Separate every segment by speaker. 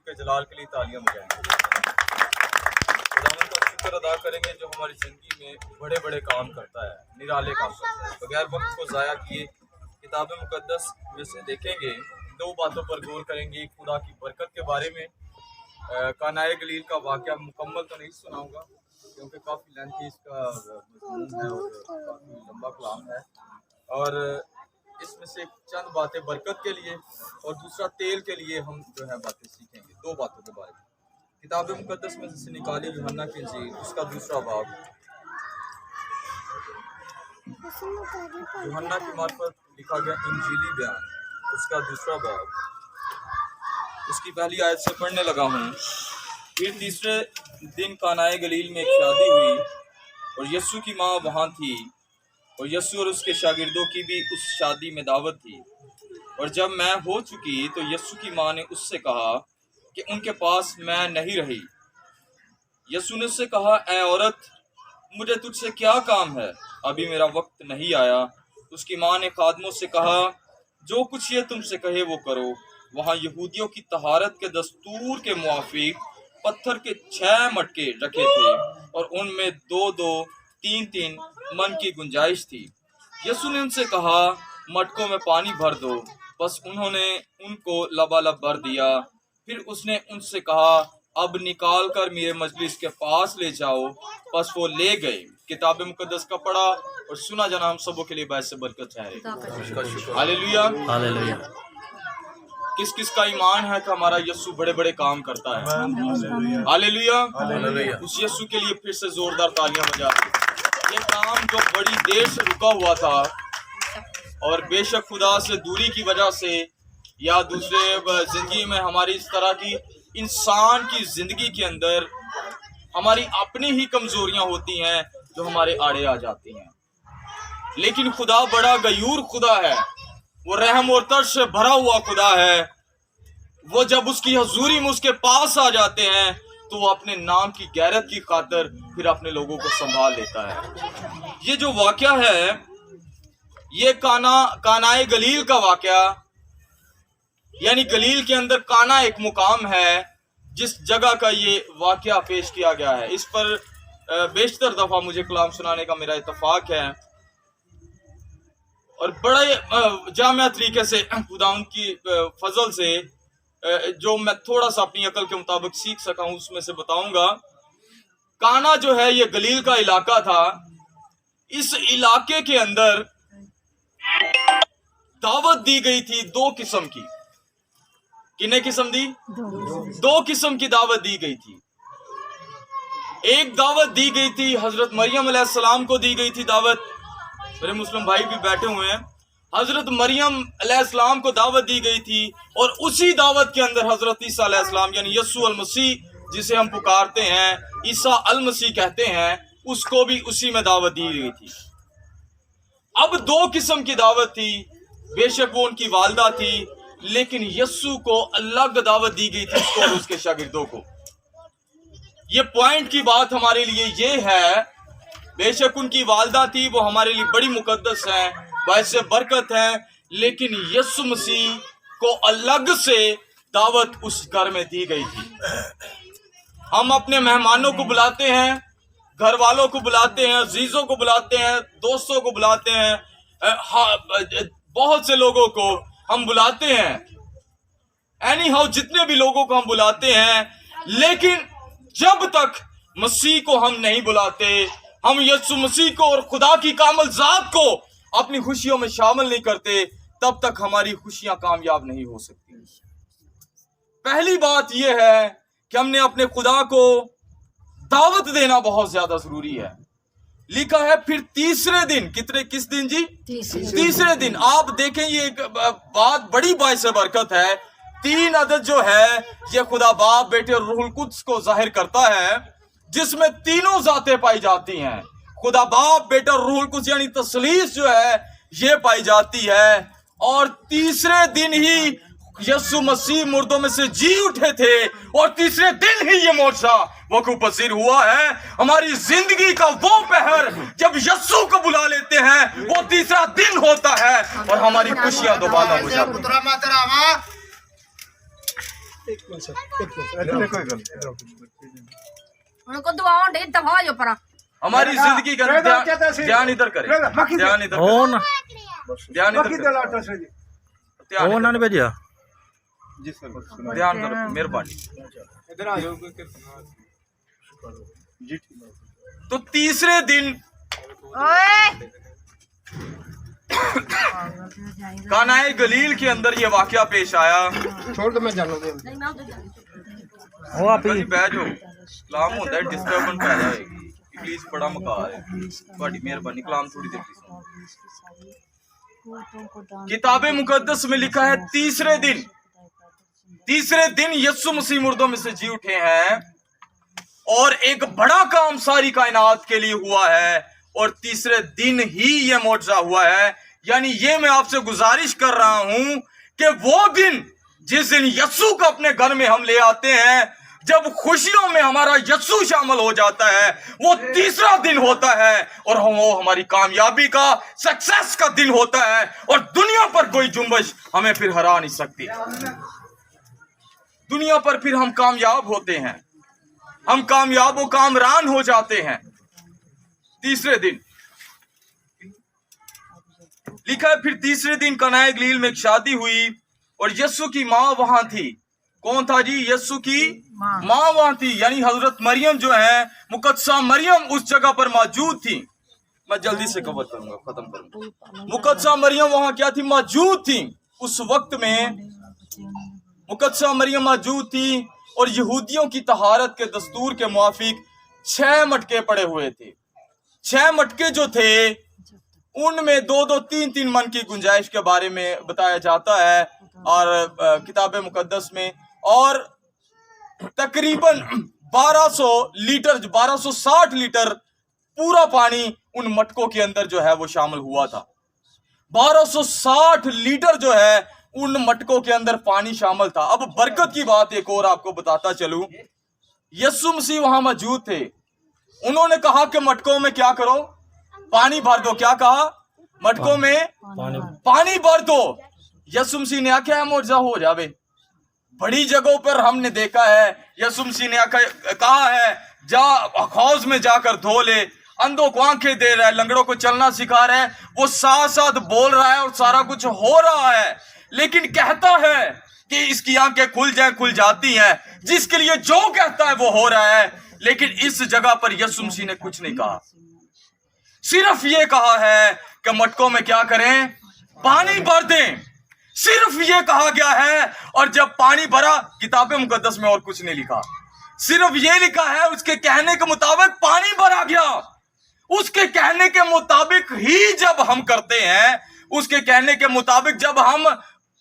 Speaker 1: के जलाल के लिए तालियां बजाएंगे। खुदावंद का शुक्र अदा करेंगे जो हमारी ज़िंदगी में बड़े बड़े काम करता है, निराले काम करता है। बगैर वक्त को ज़ाया किए किताब मुकद्दस में से देखेंगे, दो बातों पर गौर करेंगे। खुदा की बरकत के बारे में, कानाए गलील का वाक़या मुकम्मल तो नहीं सुनाऊंगा क्योंकि काफ़ी लेंथी इसका मज़मून है और काफ़ी लंबा कलाम है, और इसमें से चंद बातें बरकत के लिए और दूसरा तेल के लिए हम जो है बातें सीखेंगे। दो बातों के बारे में किताब मुकद्दस में से निकाली यूहन्ना की इंजील, उसका दूसरा बाब, यूहन्ना की मार्फत लिखा गया इंजीली बयान, उसका दूसरा बाब, उसकी पहली आयत से पढ़ने लगा हूँ। फिर तीसरे दिन कानाए गलील में एक शादी हुई और यस्सु की माँ वहाँ थी, और यस्सु और उसके शागिर्दों की भी उस शादी में दावत थी। और जब मैं हो चुकी तो यस्सु की माँ ने उससे कहा कि उनके पास मैं नहीं रही। यस्सु ने उससे कहा, ऐ औरत, मुझे तुझसे क्या काम है, अभी मेरा वक्त नहीं आया। उसकी माँ ने खादमों से कहा, जो कुछ ये तुमसे कहे वो करो। वहाँ यहूदियों की तहारत के दस्तूर के मुआफिक पत्थर के 6 मटके रखे थे और उनमें 2-2, 3-3 मन की गुंजाइश थी। यीशु ने उनसे कहा, मटकों में पानी भर दो। बस उन्होंने उनको लबालब भर दिया। फिर उसने उनसे कहा, अब निकाल कर मेरे मजलिस के पास ले जाओ। बस वो ले गए। किताब मुकद्दस का पढ़ा और सुना जाना हम सबों के लिए बायस बरकत ठहरे। Hallelujah,
Speaker 2: hallelujah.
Speaker 1: किस किस का ईमान है कि हमारा यीशु बड़े बड़े काम करता है? Hallelujah, hallelujah. उस यीशु के लिए फिर से जोरदार तालियां बजा। ये काम जो बड़ी देर से रुका हुआ था और बेशक खुदा से दूरी की वजह से या दूसरे जिंदगी में हमारी इस तरह की इंसान की जिंदगी के अंदर हमारी अपनी ही कमजोरियां होती हैं जो हमारे आड़े आ जाती हैं, लेकिन खुदा बड़ा गयूर खुदा है, वो रहम और तरस से भरा हुआ खुदा है। वो जब उसकी हजूरी में उसके पास आ जाते हैं तो वो अपने नाम की गैरत की खातिर फिर अपने लोगों को संभाल लेता है। ये जो वाकया है, ये कानाए गलील का वाकया, यानी गलील के अंदर काना एक मुकाम है जिस जगह का ये वाकया पेश किया गया है। इस पर बेशतर दफा मुझे कलाम सुनाने का मेरा इत्तेफाक है और बड़े जामिया तरीके से खुदावंद की फजल से जो मैं थोड़ा सा अपनी अकल के मुताबिक सीख सका हूं उसमें से बताऊंगा। काना जो है ये गलील का इलाका था। इस इलाके के अंदर दावत दी गई थी 2 किस्म की। कितने किस्म दी? 2 किस्म की दावत दी गई थी। एक दावत दी गई थी हजरत मरियम अलैहिस्सलाम को दी गई थी दावत। मेरे मुस्लिम भाई भी बैठे हुए हैं। हजरत मरियम अलैहिस्सलाम को दावत दी गई थी और उसी दावत के अंदर हजरत ईसा अलैहिस्सलाम यानी यस्सु अल मसीह जिसे हम पुकारते हैं, ईसा अल मसीह कहते हैं, उसको भी उसी में दावत दी गई थी। अब 2 किस्म की दावत थी। बेशक वो उनकी वालदा थी, लेकिन यस्सु को अलग दावत दी गई थी, उसको और उसके शागिर्दों को। ये पॉइंट की बात हमारे लिए ये है, बेशक उनकी वालदा थी, वो हमारे लिए बड़ी मुकद्दस है, बायस बरकत है, लेकिन यीशु मसीह को अलग से दावत उस घर में दी गई थी। हम अपने मेहमानों को बुलाते हैं, घर वालों को बुलाते हैं, अजीजों को बुलाते हैं, दोस्तों को बुलाते हैं, बहुत से लोगों को हम बुलाते हैं, एनी हाउ जितने भी लोगों को हम बुलाते हैं, लेकिन जब तक मसीह को हम नहीं बुलाते, हम यीशु मसीह को और खुदा की कामल जात को अपनी खुशियों में शामिल नहीं करते, तब तक हमारी खुशियां कामयाब नहीं हो सकती। पहली बात यह है कि हमने अपने खुदा को दावत देना बहुत ज्यादा जरूरी है। लिखा है फिर तीसरे दिन, किस दिन जी? तीसरे दिन। आप देखें ये एक बात बड़ी बाइस बरकत है। 3 अदद जो है ये खुदा बाप, बेटे और रूहुल कुद्स को जाहिर करता है, जिसमें तीनों जातें पाई जाती हैं। खुदा बाप, बेटा और रूहुल कुद्स यानी तसलीस जो है ये पाई जाती है। और तीसरे दिन ही यीशु मसीह मुर्दों में से जी उठे थे और तीसरे दिन ही ये मोर्चा वकूफ पसीर हुआ है। हमारी जिंदगी का वो पहर जब यीशु को बुला लेते हैं वो तीसरा दिन होता है और हमारी खुशियां दोबारा हो जाती हैं।
Speaker 2: उनको दुआओं दे दफा जो परा
Speaker 1: हमारी जिंदगी का ध्यान इधर करें, ध्यान इधर करें, ध्यान इधर करें, ध्यान
Speaker 3: ਉਹਨਾਂ ਨੇ ਭੇਜਿਆ
Speaker 1: ध्यान करो मेहरबानी। तो तीसरे दिन
Speaker 2: ओए
Speaker 1: कानाए गलील के अंदर ये वाकया पेश आया।
Speaker 4: छोड़ दो, मैं जाना दे।
Speaker 2: नहीं मैं उधर जाऊँ
Speaker 3: ਉਹ ਆਪੀ
Speaker 1: कभी बैठ जाओ, कलाम होता है डिस्टर्बेंस पैदा होगी, प्लीज बड़ा मकार है, बड़ी मेहरबानी कलाम थोड़ी देर प्लीज। किताब मुकद्दस में लिखा है तीसरे दिन यीशु मसीह मुर्दों में से जी उठे हैं और एक बड़ा काम सारी कायनात के लिए हुआ है और तीसरे दिन ही ये मौजज़ा हुआ है। यानी ये मैं आपसे गुजारिश कर रहा हूं कि वो दिन जिस दिन यीशु को अपने घर में हम ले आते हैं, जब खुशियों में हमारा यीशु शामिल हो जाता है, वो तीसरा दिन होता है और वो हमारी कामयाबी का, सक्सेस का दिन होता है और दुनिया पर कोई जुम्बश हमें फिर हरा नहीं सकती। दुनिया पर फिर हम कामयाब होते हैं, हम कामयाब व कामरान हो जाते हैं। तीसरे दिन लिखा है फिर तीसरे दिन कनाए गलील में एक शादी हुई और यीशु की माँ वहां थी। कौन था जी? यीशु की माँ वहां थी, यानी हजरत मरियम जो है, मुकद्दसा मरियम उस जगह पर मौजूद थी। मैं जल्दी से कवर करूंगा, खत्म करूंगा। मुकद्दसा मरियम वहां क्या थी? मौजूद थी। उस वक्त में मुकद्दसा मरियम मौजूद थी और यहूदियों की तहारत के दस्तूर के मुआफिक 6 मटके पड़े हुए थे। 6 मटके जो थे उनमें 2-2, 3-3 मन की गुंजाइश के बारे में बताया जाता है और किताब मुकद्दस में, और तकरीबन 1260 लीटर पूरा पानी उन मटकों के अंदर जो है वो शामिल हुआ था। 1260 लीटर जो है उन मटकों के अंदर पानी शामिल था। अब बरकत की बात एक और आपको बताता चलूं, यीशु मसीह वहां मौजूद थे। उन्होंने कहा कि मटकों में क्या करो? पानी भर दो। क्या कहा? मटकों में पानी भर दो। यीशु मसीह ने आख्या है मौजज़ा हो जावे। बड़ी जगहों पर हमने देखा है यीशु मसीह ने कहा है जा हौज में जाकर धो ले, अंधों को आंखें दे रहा है, लंगड़ों को चलना सिखा रहा है, वो साथ साथ बोल रहा है और सारा कुछ हो रहा है, लेकिन कहता है कि इसकी आंखें खुल जाए, खुल जाती हैं। जिसके लिए जो कहता है वो हो रहा है। लेकिन इस जगह पर यीशु मसीह ने कुछ नहीं कहा, सिर्फ ये कहा है कि मटकों में क्या करें? पानी भर दें। सिर्फ ये कहा गया है। और जब पानी भरा, किताब मुकद्दस में और कुछ नहीं लिखा, सिर्फ ये लिखा है उसके कहने के मुताबिक पानी भरा गया। उसके कहने के मुताबिक ही जब हम करते हैं, उसके कहने के मुताबिक जब हम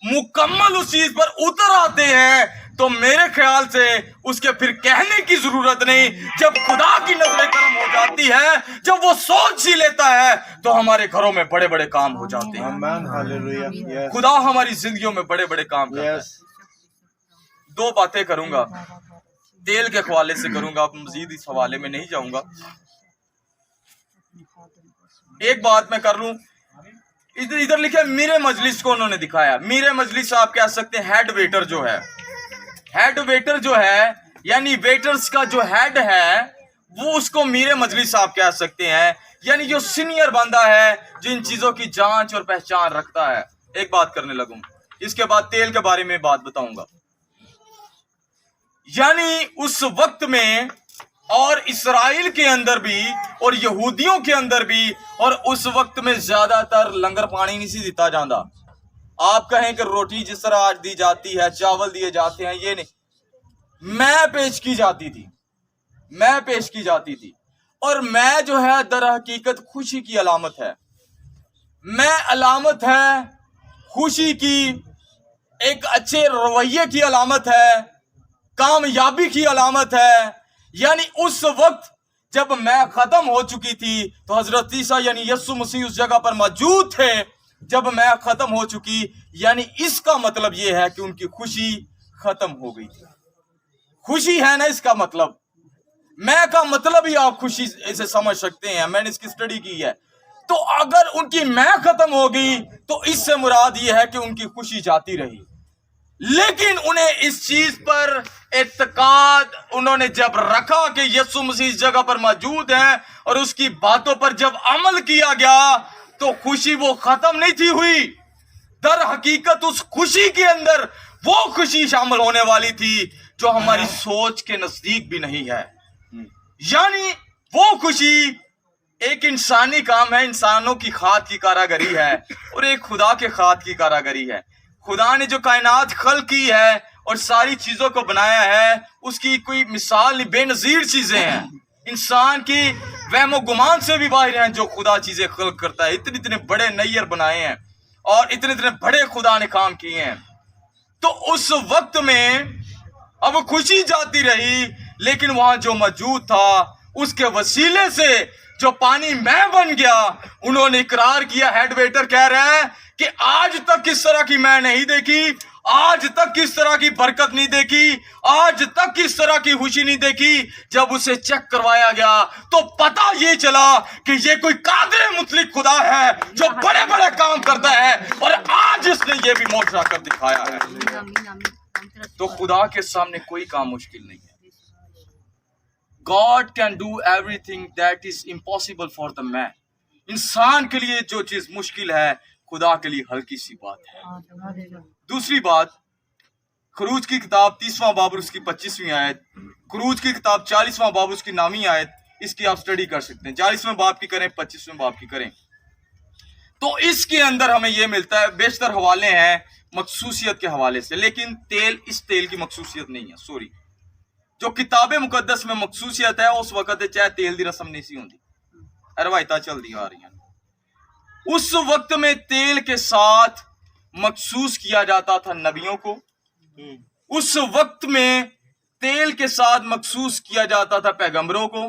Speaker 1: मुकम्मल उस चीज पर उतर आते हैं, तो मेरे ख्याल से उसके फिर कहने की जरूरत नहीं। जब खुदा की नजरें करम हो जाती है, जब वो सोच ही लेता है, तो हमारे घरों में बड़े बड़े काम हो जाते हैं। खुदा हमारी जिंदगियों में बड़े बड़े काम करता है। 2 बातें करूंगा, तेल के हवाले से करूंगा, अब मजीद इस हवाले में नहीं जाऊंगा। एक बात मैं कर लूं, इधर लिखे मीरे मजलिस को उन्होंने दिखाया। मीरे मजलिस आप कह सकते हैं हेड वेटर जो है, हेड वेटर जो है, यानी वेटर्स का जो हेड है, वो उसको मीरे मजलिस आप कह सकते हैं, यानी जो सीनियर बंदा है, जो इन चीजों की जांच और पहचान रखता है। एक बात करने लगूं, इसके बाद तेल के बारे में बात बताऊंगा। यानी उस वक्त में और इस्राइल के अंदर भी और यहूदियों के अंदर भी, और उस वक्त में ज्यादातर लंगर पानी नहीं सी दिता जाता। आप कहें कि रोटी जिस तरह आज दी जाती है, चावल दिए जाते हैं, ये नहीं, मैं पेश की जाती थी, मैं पेश की जाती थी। और मैं जो है दर हकीकत खुशी की अलामत है, मैं अलामत है खुशी की, एक अच्छे रवैये की अलामत है, कामयाबी की अलामत है। यानी उस वक्त जब मैं खत्म हो चुकी थी, तो हजरत ईसा यानी यीशु मसीह उस जगह पर मौजूद थे जब मैं खत्म हो चुकी। यानी इसका मतलब यह है कि उनकी खुशी खत्म हो गई थी। खुशी है ना इसका मतलब, मैं का मतलब ही आप खुशी इसे समझ सकते हैं, मैंने इसकी स्टडी की है। तो अगर उनकी मैं खत्म हो गई, तो इससे मुराद यह है कि उनकी खुशी जाती रही। लेकिन उन्हें इस चीज पर एतकाद उन्होंने जब रखा कि यीशु मसीह इस जगह पर मौजूद है और उसकी बातों पर जब अमल किया गया तो खुशी वो खत्म नहीं थी हुई। दर हकीकत उस खुशी के अंदर वो खुशी शामिल होने वाली थी जो हमारी सोच के नजदीक भी नहीं है। यानी वो खुशी एक इंसानी काम है, इंसानों की खाद की कारागरी है, और एक खुदा के खाद की कारागरी है। खुदा ने जो कायनात खल की है और सारी चीजों को बनाया है, उसकी कोई मिसाल नहीं, बेनजीर चीजें हैं। इंसान की वहमो गुमान से भी बाहर हैं जो खुदा चीजें खल्क करता है। इतने इतने बड़े नैयर बनाए हैं और इतने इतने बड़े खुदा ने काम किए हैं। तो उस वक्त में अब खुशी जाती रही, लेकिन वहां जो मौजूद था उसके वसीले से जो पानी मैं बन गया, उन्होंने इकरार किया। हेड वेटर कह रहा है कि आज तक इस तरह की मैं नहीं देखी, आज तक इस तरह की बरकत नहीं देखी, आज तक इस तरह की खुशी नहीं देखी। जब उसे चेक करवाया गया तो पता ये चला कि ये कोई कादिर मुतलिक खुदा है जो बड़े बड़े काम करता है, और आज इसने ये भी मोशरा कर दिखाया है। तो खुदा के सामने कोई काम मुश्किल नहीं है। God can do everything that is impossible for the man. इंसान के लिए जो चीज मुश्किल है, खुदा के लिए हल्की सी बात है। दूसरी बात, खरूज की किताब 30वां बाब उसकी 25वीं आयत, खरूज की किताब 40वां बाब उसकी 9वीं आयत, इसकी आप स्टडी कर सकते हैं। 40वें बाब की करें, 25वें बाब की करें, तो इसके अंदर हमें यह मिलता है। बेशतर हवाले हैं मखसूसियत के हवाले से, लेकिन इस तेल की मखसूसियत नहीं है। सॉरी, जो किताब मुकद्दस में मखसूसियत है उस वक्त चाहे तेल दी रस्म नहीं सी होंदी, रवायतां चलदी आ रही हैं। उस वक्त में तेल के साथ मखसूस किया जाता था नबियों को, उस वक्त में तेल के साथ मखसूस किया जाता था पैगंबरों को,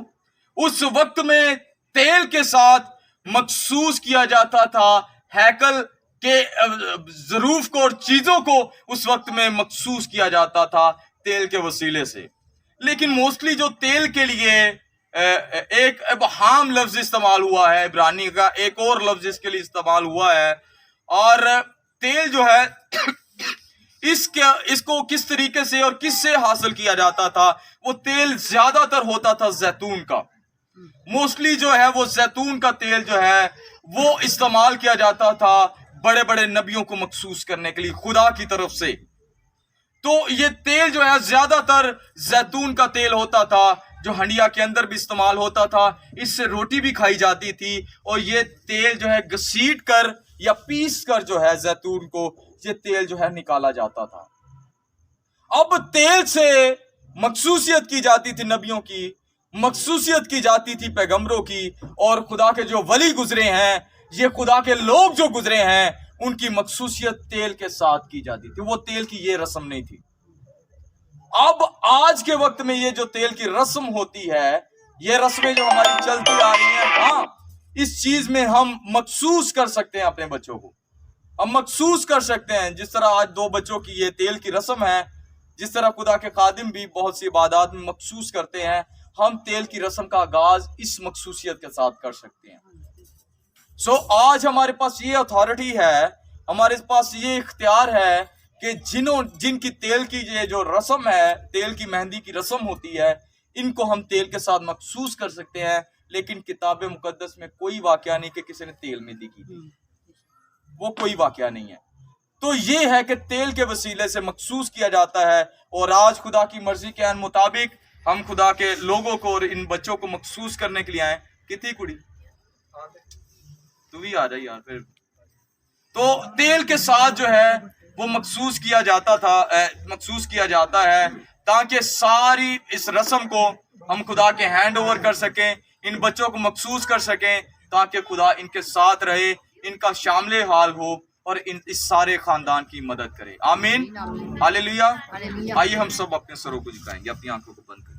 Speaker 1: उस वक्त में तेल के साथ मखसूस किया जाता था हैकल के ज़रूफ को और चीजों को उस वक्त में मखसूस किया जाता था तेल के वसीले से। लेकिन मोस्टली जो तेल के लिए एक इबहाम लफ्ज इस्तेमाल हुआ है, इब्रानी का एक और लफ्ज इसके लिए इस्तेमाल हुआ है, और तेल जो है इसको किस तरीके से और किससे हासिल किया जाता था, वो तेल ज्यादातर होता था जैतून का। मोस्टली जो है वो जैतून का तेल जो है वो इस्तेमाल किया जाता था बड़े बड़े नबियों को मखसूस करने के लिए खुदा की तरफ से। तो ये तेल जो है ज्यादातर जैतून का तेल होता था, जो हंडिया के अंदर भी इस्तेमाल होता था। इससे रोटी भी खाई जाती थी, और ये तेल जो है घसीट कर या पीस कर जो है जैतून को, ये तेल जो है निकाला जाता था। अब तेल से मखसूसियत की जाती थी नबियों की, मखसूसियत की जाती थी पैगंबरों की, और खुदा के जो वली गुजरे हैं, ये खुदा के लोग जो गुजरे हैं, उनकी मखसूसियत तेल के साथ की जाती थी। वो तेल की ये रस्म नहीं थी। अब आज के वक्त में ये जो तेल की रस्म होती है, ये रस्में जो हमारी चलती आ रही हैं, हाँ, इस चीज में हम मखसूस कर सकते हैं अपने बच्चों को, हम मखसूस कर सकते हैं। जिस तरह आज 2 बच्चों की ये तेल की रस्म है, जिस तरह खुदा के खादिम भी बहुत सी इबादत में मखसूस करते हैं, हम तेल की रस्म का आगाज इस मखसूसियत के साथ कर सकते हैं। सो आज हमारे पास ये अथॉरिटी है, हमारे पास ये इख्तियार है कि जिनकी तेल की ये जो रस्म है, तेल की मेहंदी की रस्म होती है, इनको हम तेल के साथ मखसूस कर सकते हैं। लेकिन किताब मुकद्दस में कोई वाकया नहीं कि किसी ने तेल मेहंदी की थी, वो कोई वाकया नहीं है। तो ये है कि तेल के वसीले से मखसूस किया जाता है, और आज खुदा की मर्जी के मुताबिक हम खुदा के लोगों को और इन बच्चों को मखसूस करने के लिए आए। कितनी कुड़ी तू भी आ जा यार फिर। तो तेल के साथ जो है वो मखसूस किया जाता था, मखसूस किया जाता है, ताकि सारी इस रस्म को हम खुदा के हैंड ओवर कर सकें, इन बच्चों को मखसूस कर सकें, ताकि खुदा इनके साथ रहे, इनका शामिल हाल हो, और इस सारे खानदान की मदद करे। आमीन, हालेलुया। आइए हम सब अपने सरों को झुकाएंगे, अपनी आंखों को बंद करें।